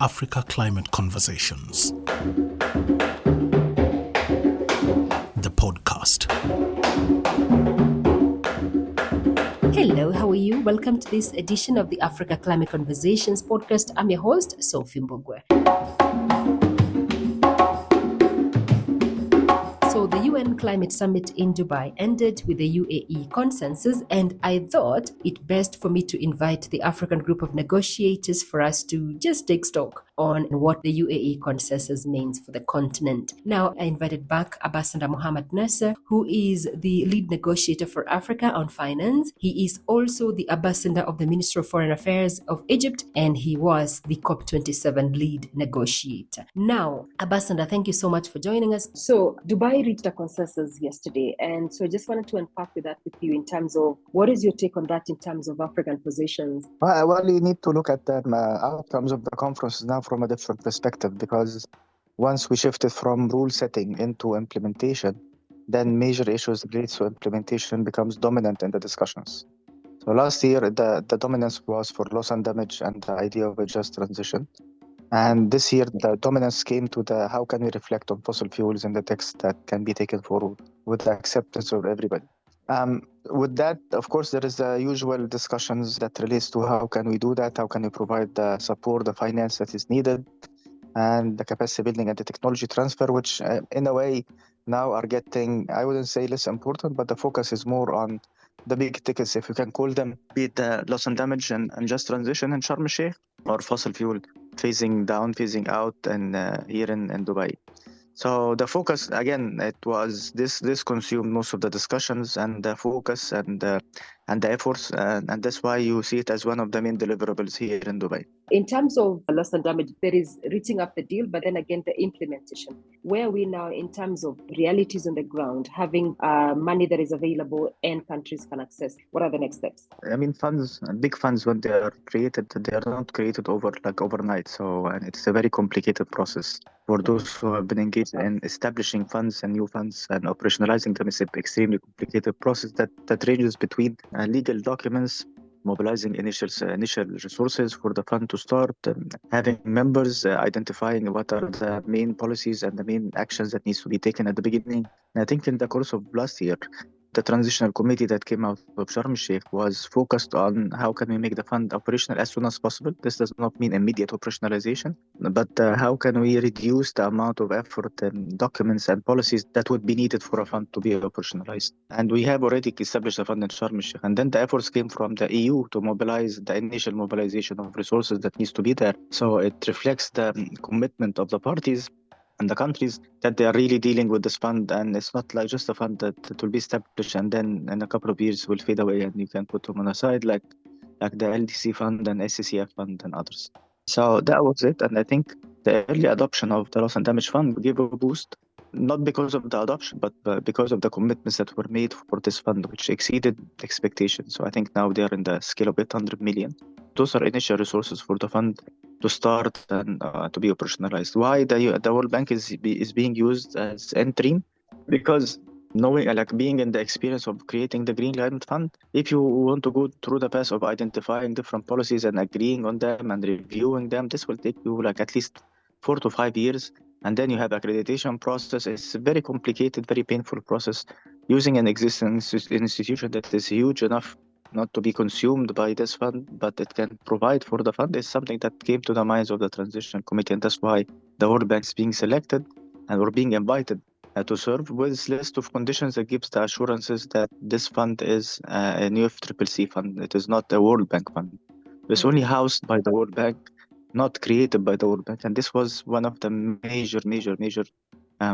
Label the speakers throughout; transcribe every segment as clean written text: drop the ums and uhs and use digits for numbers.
Speaker 1: Africa Climate Conversations, the podcast.
Speaker 2: Hello, how are you? Welcome to this edition of the Africa Climate Conversations podcast. I'm your host, Sophie Mbugwe. So the UN Climate Summit in Dubai ended with the UAE consensus, and I thought it best for me to invite the African group of negotiators for us to just take stock on what the UAE consensus means for the continent. Now, I invited back Ambassador Mohamed Nasr, who is the lead negotiator for Africa on finance. He is also the ambassador of the Ministry of Foreign Affairs of Egypt, and he was the COP27 lead negotiator. Now, Ambassador, thank you so much for joining us. So, Dubai reached a consensus yesterday, and so I just wanted to unpack with you in terms of what is your take on that in terms of African positions?
Speaker 3: Well, you need to look at the outcomes of the conference now from a different perspective, because once we shifted from rule setting into implementation, then major issues related to implementation becomes dominant in the discussions. So last year, the dominance was for loss and damage and the idea of a just transition. And this year, the dominance came to the how can we reflect on fossil fuels in the text that can be taken forward with the acceptance of everybody. With that, of course, there is the usual discussions that relates to how can we do that, how can we provide the support, the finance that is needed, and the capacity building and the technology transfer, which in a way now are getting, I wouldn't say less important, but the focus is more on the big tickets, if you can call them, be it the loss and damage and just transition in Sharm el-Sheikh, or fossil fuel phasing down, phasing out, and here in Dubai. So the focus, again, it was this consumed most of the discussions and the focus and the efforts, and that's why you see it as one of the main deliverables here in Dubai.
Speaker 2: In terms of loss and damage, there is reaching up the deal, but then again, the implementation. Where are we now in terms of realities on the ground, having money that is available and countries can access? What are the next steps?
Speaker 3: I mean, funds, big funds, when they are created, they are not created overnight. So, and it's a very complicated process. For those who have been engaged in establishing funds and new funds and operationalizing them, is an extremely complicated process that ranges between legal documents, mobilizing initial resources for the fund to start, having members, identifying what are the main policies and the main actions that needs to be taken at the beginning. And I think in the course of last year, the transitional committee that came out of Sharm el-Sheikh was focused on how can we make the fund operational as soon as possible. This does not mean immediate operationalization, but how can we reduce the amount of effort and documents and policies that would be needed for a fund to be operationalized. And we have already established a fund in Sharm el-Sheikh. And then the efforts came from the EU to mobilize the initial mobilization of resources that needs to be there. So it reflects the commitment of the parties and the countries that they are really dealing with this fund, and it's not like just a fund that will be established and then in a couple of years will fade away and you can put them on a side like the LDC fund and SCCF fund and others. So that was it, and I think the early adoption of the loss and damage fund gave a boost, not because of the adoption, but because of the commitments that were made for this fund, which exceeded expectations. So I think now they are in the scale of 800 million. Those are initial resources for the fund to start and to be operationalized. Why the World Bank is being used as interim? Because knowing, like being in the experience of creating the Green Climate Fund, if you want to go through the path of identifying different policies and agreeing on them and reviewing them, this will take you like at least 4 to 5 years. And then you have accreditation process. It's a very complicated, very painful process. Using an existing institution that is huge enough not to be consumed by this fund, but it can provide for the fund, is something that came to the minds of the transition committee. And that's why the World Bank is being selected and we're being invited to serve with this list of conditions that gives the assurances that this fund is a new UFCCC fund. It is not a World Bank fund. It's only housed by the World Bank, not created by the World Bank. And this was one of the major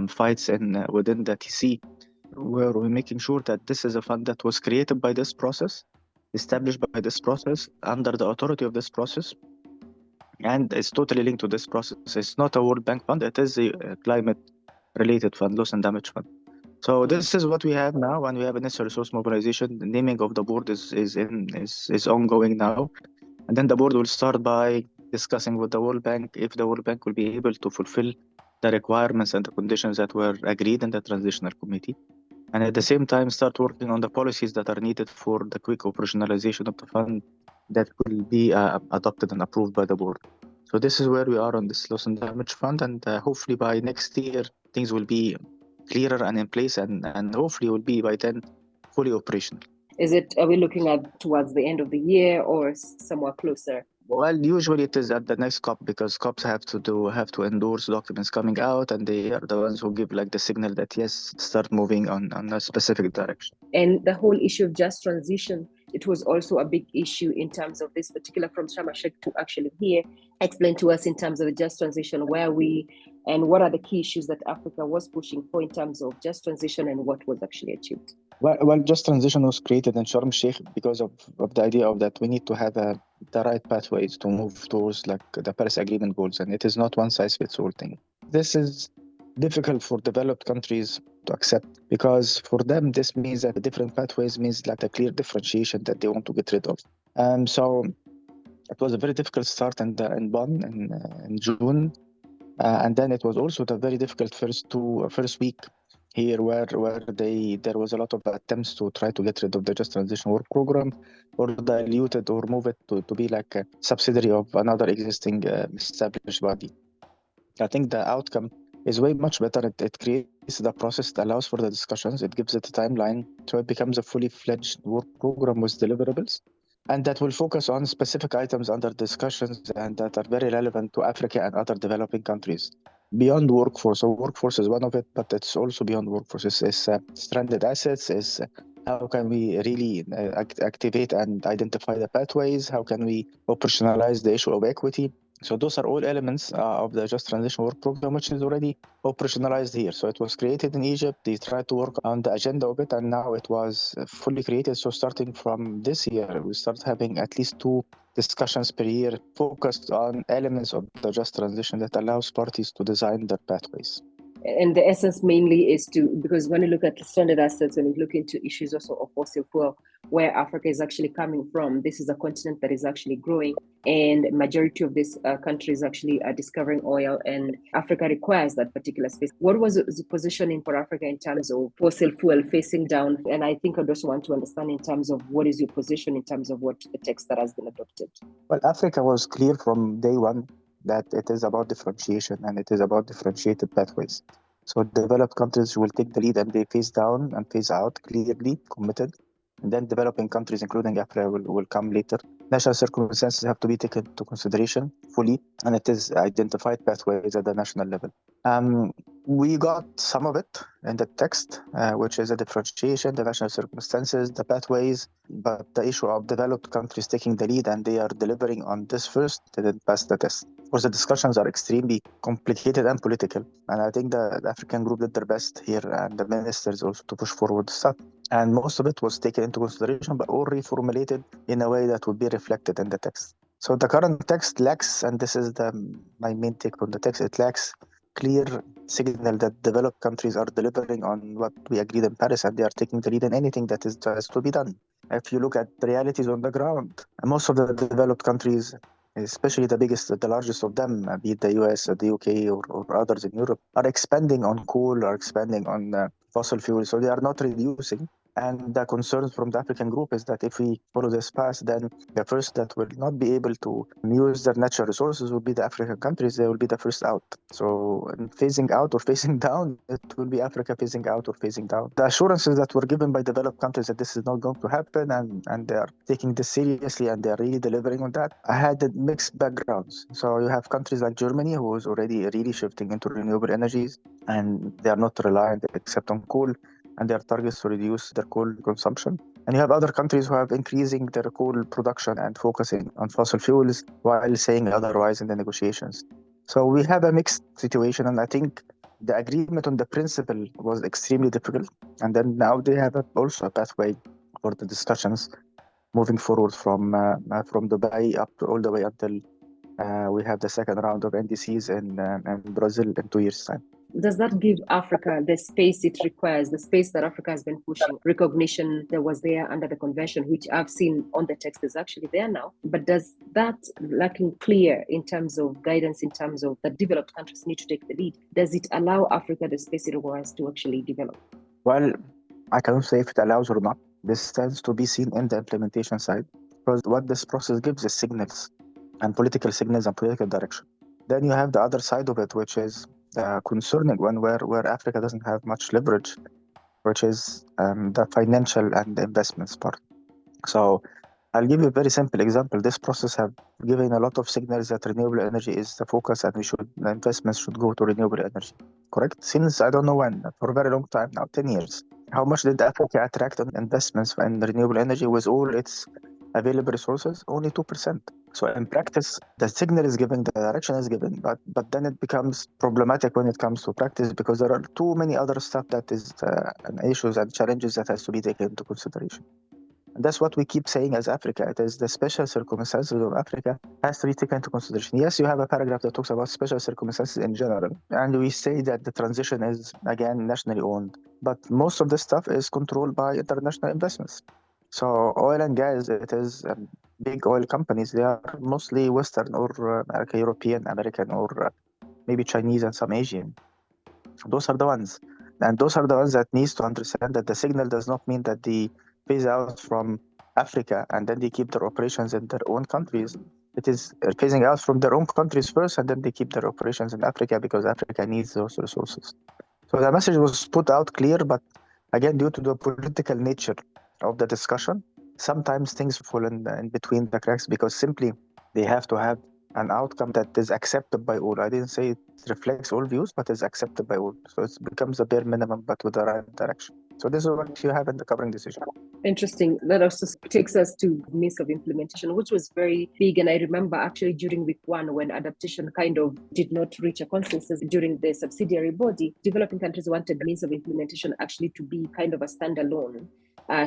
Speaker 3: fights within the TC, where we're making sure that this is a fund that was created by this process, established by this process, under the authority of this process, and it's totally linked to this process. It's not a World Bank fund, it is a climate-related fund, loss and damage fund. So this is what we have now, and we have initial resource mobilization. The naming of the board is ongoing now, and then the board will start by discussing with the World Bank if the World Bank will be able to fulfill the requirements and the conditions that were agreed in the transitional committee, and at the same time start working on the policies that are needed for the quick operationalization of the fund that will be adopted and approved by the board. So this is where we are on this loss and damage fund, and hopefully by next year things will be clearer and in place, and hopefully will be by then fully operational.
Speaker 2: Are we looking at towards the end of the year or somewhere closer?
Speaker 3: Well, usually it is at the next COP, because COPs have to endorse documents coming out, and they are the ones who give like the signal that yes, start moving on a specific direction.
Speaker 2: And the whole issue of just transition, it was also a big issue in terms of this particular from Sharm el-Sheikh to actually here. Explain to us in terms of the just transition, where we and what are the key issues that Africa was pushing for in terms of just transition and what was actually achieved.
Speaker 3: Well, just transition was created in Sharm el-Sheikh because of the idea of that we need to have the right pathways to move towards like the Paris Agreement goals, and it is not one size fits all thing. This is difficult for developed countries to accept, because for them this means that the different pathways means like a clear differentiation that they want to get rid of. So it was a very difficult start in Bonn in June, and then it was also the very difficult first week here, where there was a lot of attempts to try to get rid of the Just Transition Work Program, or dilute it, or move it to be like a subsidiary of another existing established body. I think the outcome is way much better. It creates the process, it allows for the discussions, it gives it a timeline, so it becomes a fully fledged work program with deliverables, and that will focus on specific items under discussions and that are very relevant to Africa and other developing countries. Beyond workforce, so workforce is one of it, but it's also beyond workforce. It's stranded assets, is how can we really activate and identify the pathways? How can we operationalize the issue of equity? So those are all elements of the Just Transition Work Program, which is already operationalized here. So it was created in Egypt. They tried to work on the agenda of it, and now it was fully created. So starting from this year, we start having at least 2 discussions per year focused on elements of the Just Transition that allows parties to design their pathways.
Speaker 2: And the essence mainly is because when you look at stranded assets, when you look into issues also of fossil fuel, where Africa is actually coming from, this is a continent that is actually growing, and majority of these countries actually are discovering oil, and Africa requires that particular space. What was the positioning for Africa in terms of fossil fuel facing down? And I think I also want to understand in terms of what is your position in terms of what the text that has been adopted.
Speaker 3: Well, Africa was clear from day one that it is about differentiation and it is about differentiated pathways. So developed countries will take the lead and they phase down and phase out, clearly committed. And then developing countries, including Africa, will come later. National circumstances have to be taken into consideration fully, and it is identified pathways at the national level. We got some of it in the text, which is a differentiation, the national circumstances, the pathways, but the issue of developed countries taking the lead and they are delivering on this first didn't pass the test. Of course, the discussions are extremely complicated and political, and I think the African group did their best here, and the ministers also, to push forward stuff. And most of it was taken into consideration, but all reformulated in a way that would be reflected in the text. So the current text lacks, and this is my main take on the text, it lacks clear signal that developed countries are delivering on what we agreed in Paris, and they are taking the lead in anything that has to be done. If you look at the realities on the ground, most of the developed countries, especially the largest of them, be it the US or the UK or others in Europe, are expanding on coal, are expanding on fossil fuels. So they are not reducing. And the concerns from the African group is that if we follow this path, then the first that will not be able to use their natural resources will be the African countries. They will be the first out. So phasing out or phasing down, it will be Africa phasing out or phasing down. The assurances that were given by developed countries that this is not going to happen and they are taking this seriously and they are really delivering on that, I had mixed backgrounds. So you have countries like Germany, who is already really shifting into renewable energies, and they are not reliant except on coal, and their targets to reduce their coal consumption. And you have other countries who have increasing their coal production and focusing on fossil fuels while saying otherwise in the negotiations. So we have a mixed situation, and I think the agreement on the principle was extremely difficult. And then now they have also a pathway for the discussions moving forward from Dubai up all the way until we have the second round of NDCs in Brazil in 2 years' time.
Speaker 2: Does that give Africa the space it requires, the space that Africa has been pushing? Recognition that was there under the convention, which I've seen on the text is actually there now. But does that lacking clear in terms of guidance, in terms of the developed countries need to take the lead, does it allow Africa the space it requires to actually develop?
Speaker 3: Well, I cannot say if it allows or not. This tends to be seen in the implementation side. because what this process gives is signals and political signals and political direction. Then you have the other side of it, which is the concerning one, where Africa doesn't have much leverage, which is the financial and the investments part. So I'll give you a very simple example. This process have given a lot of signals that renewable energy is the focus and the investments should go to renewable energy. Correct? Since I don't know when, for a very long time now, 10 years. How much did Africa attract on investments in renewable energy with all its available resources? Only 2%. So in practice, the signal is given, the direction is given, but then it becomes problematic when it comes to practice because there are too many other stuff that is issues and challenges that has to be taken into consideration. And that's what we keep saying as Africa. It is the special circumstances of Africa has to be taken into consideration. Yes, you have a paragraph that talks about special circumstances in general. And we say that the transition is, again, nationally owned. But most of this stuff is controlled by international investments. So oil and gas, it is big oil companies. They are mostly Western or European, American, or maybe Chinese and some Asian. Those are the ones. And those are the ones that needs to understand that the signal does not mean that they phase out from Africa and then they keep their operations in their own countries. It is phasing out from their own countries first and then they keep their operations in Africa because Africa needs those resources. So the message was put out clear, but again, due to the political nature of the discussion, sometimes things fall in between the cracks because simply they have to have an outcome that is accepted by all. I didn't say it reflects all views, but is accepted by all. So it becomes a bare minimum, but with the right direction. So this is what you have in the covering decision.
Speaker 2: Interesting. That also takes us to means of implementation, which was very big. And I remember actually during week one, when adaptation kind of did not reach a consensus during the subsidiary body, developing countries wanted means of implementation actually to be kind of a standalone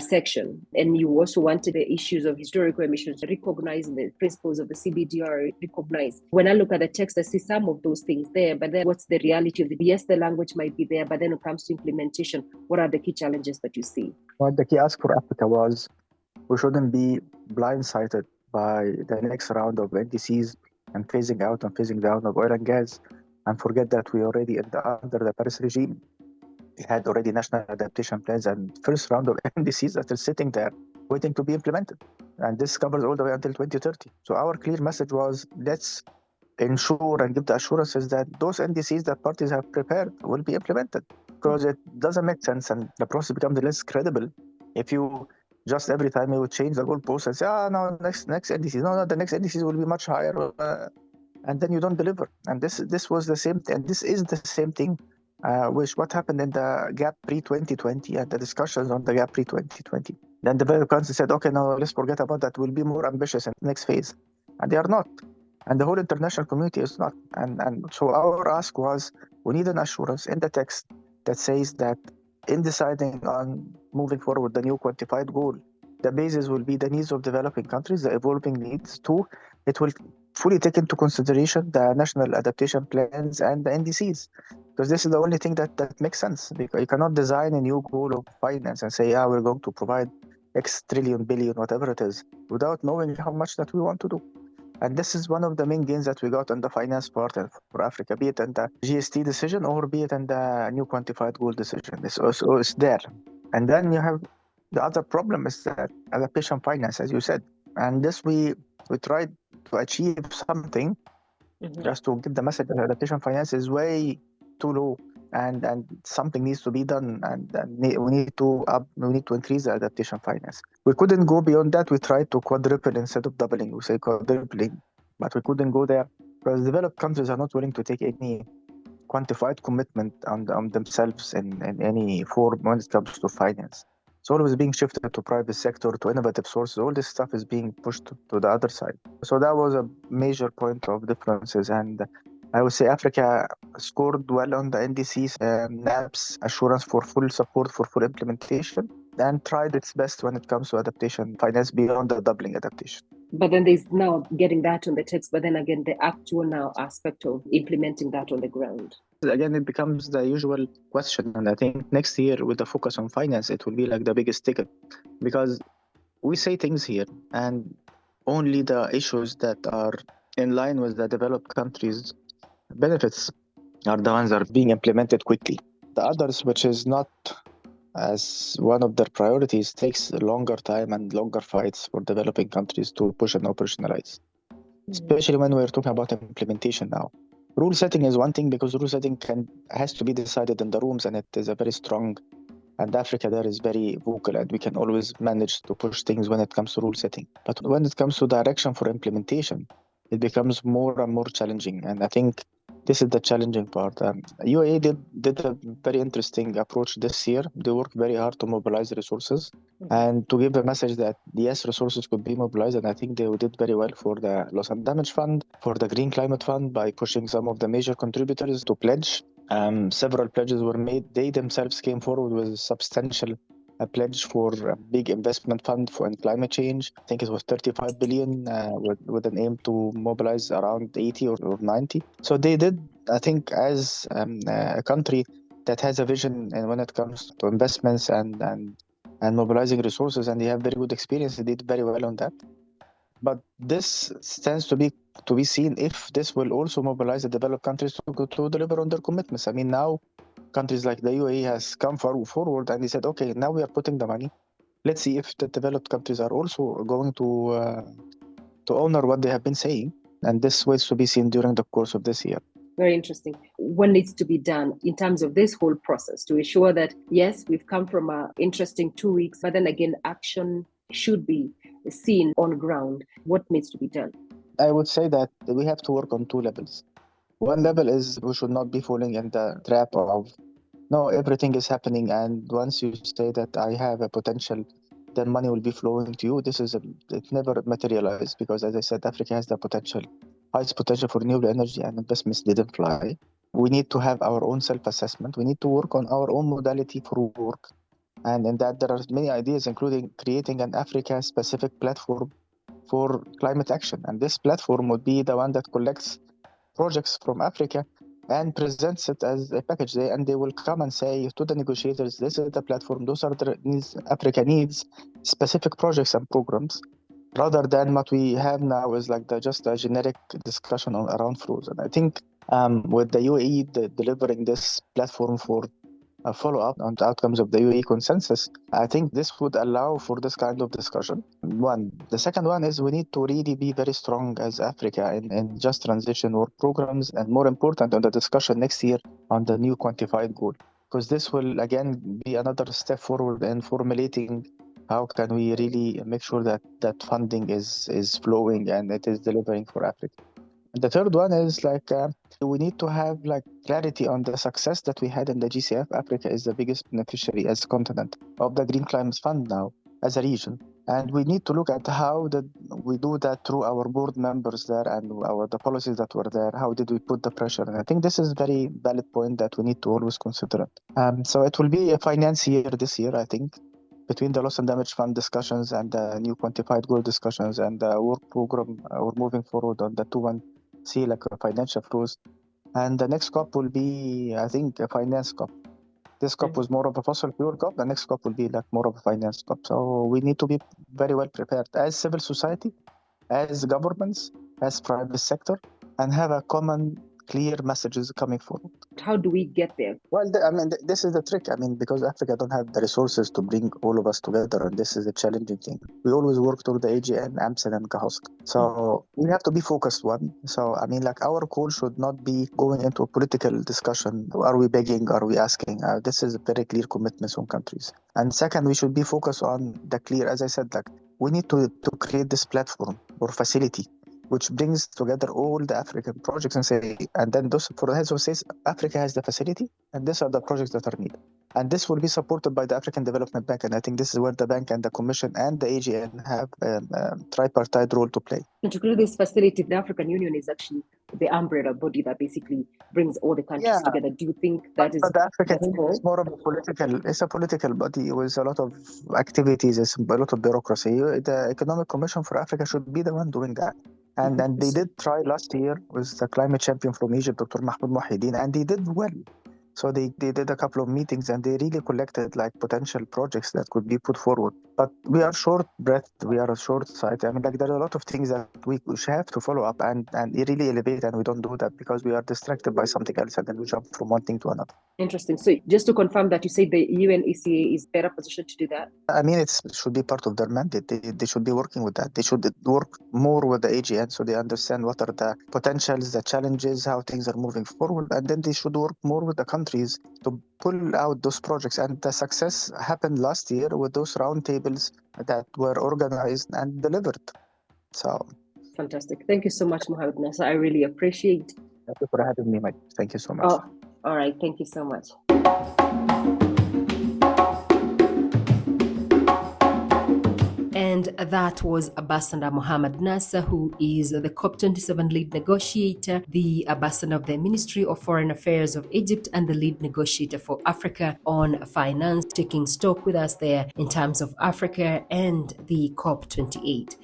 Speaker 2: section. And you also wanted the issues of historical emissions recognized, the principles of the CBDR recognized. When I look at the text, I see some of those things there, but then what's the reality of it? Yes, the language might be there, but then when it comes to implementation, what are the key challenges that you see?
Speaker 3: What the key ask for Africa was we shouldn't be blindsided by the next round of NDCs and phasing out and phasing down of oil and gas and forget that we already under the Paris regime. We had already national adaptation plans and first round of NDCs that are sitting there waiting to be implemented. And this covers all the way until 2030. So our clear message was let's ensure and give the assurances that those NDCs that parties have prepared will be implemented. Because it doesn't make sense and the process becomes less credible if you just every time you change the goalpost and say, no, next NDCs, no, the next NDCs will be much higher. And then you don't deliver. And this was the same thing. And this is the same thing which what happened in the gap pre-2020 and the discussions on the gap pre-2020. Then the Development Council said, okay, now let's forget about that. We'll be more ambitious in the next phase. And they are not. And the whole international community is not. And so our ask was, we need an assurance in the text that says that in deciding on moving forward with the new quantified goal, the basis will be the needs of developing countries, the evolving needs. Two, it will fully take into consideration the national adaptation plans and the NDCs. Because this is the only thing that makes sense. Because you cannot design a new goal of finance and say, we're going to provide X trillion, billion, whatever it is, without knowing how much that we want to do. And this is one of the main gains that we got on the finance part for Africa, be it in the GST decision or be it in the new quantified goal decision. It's there. And then you have the other problem is that adaptation finance, as you said. And this we tried to achieve something just to give the message that adaptation finance is way too low. And something needs to be done, and we need to increase the adaptation finance. We couldn't go beyond that. We tried to quadruple instead of doubling. We say quadrupling, but we couldn't go there because developed countries are not willing to take any quantified commitment on themselves in any form when it comes to finance. It's always being shifted to private sector, to innovative sources. All this stuff is being pushed to the other side. So that was a major point of differences, and I would say Africa scored well on the NDC's NAP's assurance for full support for full implementation and tried its best when it comes to adaptation finance beyond the doubling adaptation.
Speaker 2: But then there's now getting that on the text, but then again, the actual now aspect of implementing that on the ground.
Speaker 3: Again, it becomes the usual question. And I think next year with the focus on finance, it will be like the biggest ticket because we say things here and only the issues that are in line with the developed countries' benefits are the ones that are being implemented quickly. The others, which is not as one of their priorities takes longer time and longer fights for developing countries to push and operationalize, especially when we're talking about implementation now. Rule setting is one thing because rule setting has to be decided in the rooms, and it is a very strong, and Africa there is very vocal, and we can always manage to push things when it comes to rule setting. But when it comes to direction for implementation, it becomes more and more challenging. And I think this is the challenging part. UAE did a very interesting approach this year. They worked very hard to mobilize resources and to give a message that yes, resources could be mobilized. And I think they did very well for the Loss and Damage Fund, for the Green Climate Fund by pushing some of the major contributors to pledge. Several pledges were made. They themselves came forward with substantial pledge for a big investment fund for in climate change. I think it was 35 billion with an aim to mobilize around 80 or 90. So they did, I think, as a country that has a vision, and when it comes to investments and mobilizing resources, and they have very good experience, they did very well on that. But this stands to be seen if this will also mobilize the developed countries to deliver on their commitments. I mean, now countries like the UAE has come forward and they said, okay, now we are putting the money. Let's see if the developed countries are also going to honor what they have been saying. And this was to be seen during the course of this year.
Speaker 2: Very interesting. What needs to be done in terms of this whole process to ensure that, yes, we've come from an interesting 2 weeks, but then again, action should be seen on ground? What needs to be done?
Speaker 3: I would say that we have to work on two levels. One level is we should not be falling in the trap of, no, everything is happening, and once you say that I have a potential, then money will be flowing to you. It never materialized because, as I said, Africa has the potential, highest potential for renewable energy, and investments didn't fly. We need to have our own self-assessment. We need to work on our own modality for work. And in that, there are many ideas, including creating an Africa-specific platform for climate action. And this platform would be the one that collects projects from Africa and presents it as a package there, and they will come and say to the negotiators, this is the platform, those are the needs Africa needs, specific projects and programs, rather than what we have now is like just a generic discussion around flows. And I think with the UAE delivering this platform for a follow-up on the outcomes of the UAE consensus, I think this would allow for this kind of discussion. One. The second one is we need to really be very strong as Africa in just transition work programs, and more important, on the discussion next year on the new quantified goal, because this will again be another step forward in formulating how can we really make sure that funding is flowing and it is delivering for Africa. And the third one is we need to have clarity on the success that we had in the GCF. Africa is the biggest beneficiary as a continent of the Green Climate Fund now as a region. And we need to look at how did we do that through our board members there and the policies that were there. How did we put the pressure? And I think this is a very valid point that we need to always consider it. So it will be a finance year this year, I think, between the loss and damage fund discussions and the new quantified goal discussions and the work program. We're moving forward on the 2-1C, financial flows. And the next COP will be, I think, a finance COP. This COP was more of a fossil fuel COP. The next COP will be more of a finance COP. So we need to be very well prepared as civil society, as governments, as private sector, and have a common, clear messages coming forward.
Speaker 2: How do we get there?
Speaker 3: Well, this is the trick. Because Africa don't have the resources to bring all of us together, and this is a challenging thing. We always work through the AGN, AMSEN, and CAHOSC. So we have to be focused one. So, our call should not be going into a political discussion. Are we begging? Are we asking? This is a very clear commitment on countries. And second, we should be focused on the clear, as I said, we need to create this platform or facility which brings together all the African projects and then those for the heads of states, Africa has the facility, and these are the projects that are needed. And this will be supported by the African Development Bank, and I think this is where the bank and the Commission and the AGN have a tripartite role to play.
Speaker 2: And to create this facility, the African Union is actually the umbrella body that basically brings all the countries together. Do you think that is...
Speaker 3: But the African Union is more of a political body with a lot of activities, a lot of bureaucracy. The Economic Commission for Africa should be the one doing that. And they did try last year with the climate champion from Egypt, Dr. Mahmoud Mohideen, and they did well. So they did a couple of meetings and they really collected potential projects that could be put forward. But we are short breath, we are a short sight. I mean, like there are a lot of things that we have to follow up and really elevate, and we don't do that because we are distracted by something else, and then we jump from one thing to another.
Speaker 2: Interesting. So just to confirm that you say the UNECA is better positioned to do that?
Speaker 3: I mean, it should be part of their mandate. They should be working with that. They should work more with the AGN so they understand what are the potentials, the challenges, how things are moving forward. And then they should work more with the countries to pull out those projects. And the success happened last year with those roundtables that were organized and delivered. So
Speaker 2: fantastic. Thank you so much, Mohamed Nasr. I really appreciate.
Speaker 3: Thank you for having me, Mike. Thank you so much.
Speaker 2: Oh, all right. Thank you so much. And that was Ambassador Mohamed Nasr, who is the COP27 lead negotiator, the ambassador of the Ministry of Foreign Affairs of Egypt, and the lead negotiator for Africa on finance, taking stock with us there in terms of Africa and the COP28.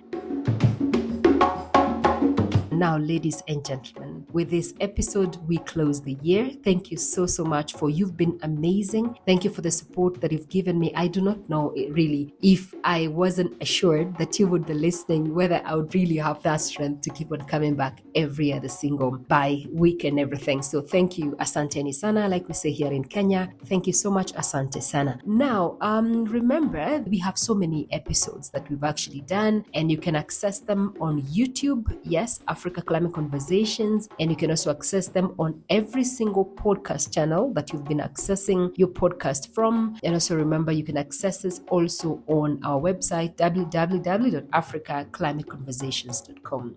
Speaker 2: Now, ladies and gentlemen, with this episode, we close the year. Thank you so much for you've been amazing. Thank you for the support that you've given me. I do not know really if I wasn't assured that you would be listening, whether I would really have that strength to keep on coming back every other single by week and everything. So thank you, asante sana, like we say here in Kenya. Thank you so much, asante sana. Now, remember, we have so many episodes that we've actually done, and you can access them on YouTube. Yes, Africa Climate Conversations, and you can also access them on every single podcast channel that you've been accessing your podcast from. And also remember, you can access this also on our website, www.africaclimateconversations.com.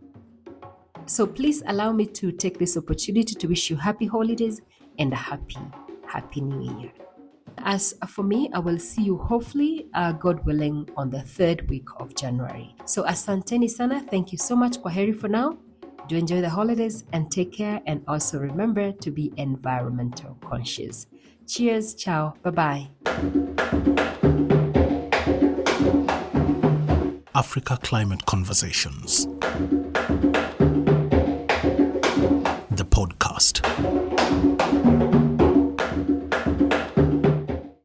Speaker 2: So please allow me to take this opportunity to wish you happy holidays and a happy new year. As for me, I will see you hopefully, God willing, on the 3rd week of January. So asanteni sana. Thank you so much. Kwaheri for now. Do enjoy the holidays and take care. And also remember to be environmental conscious. Cheers. Ciao. Bye-bye.
Speaker 1: Africa Climate Conversations.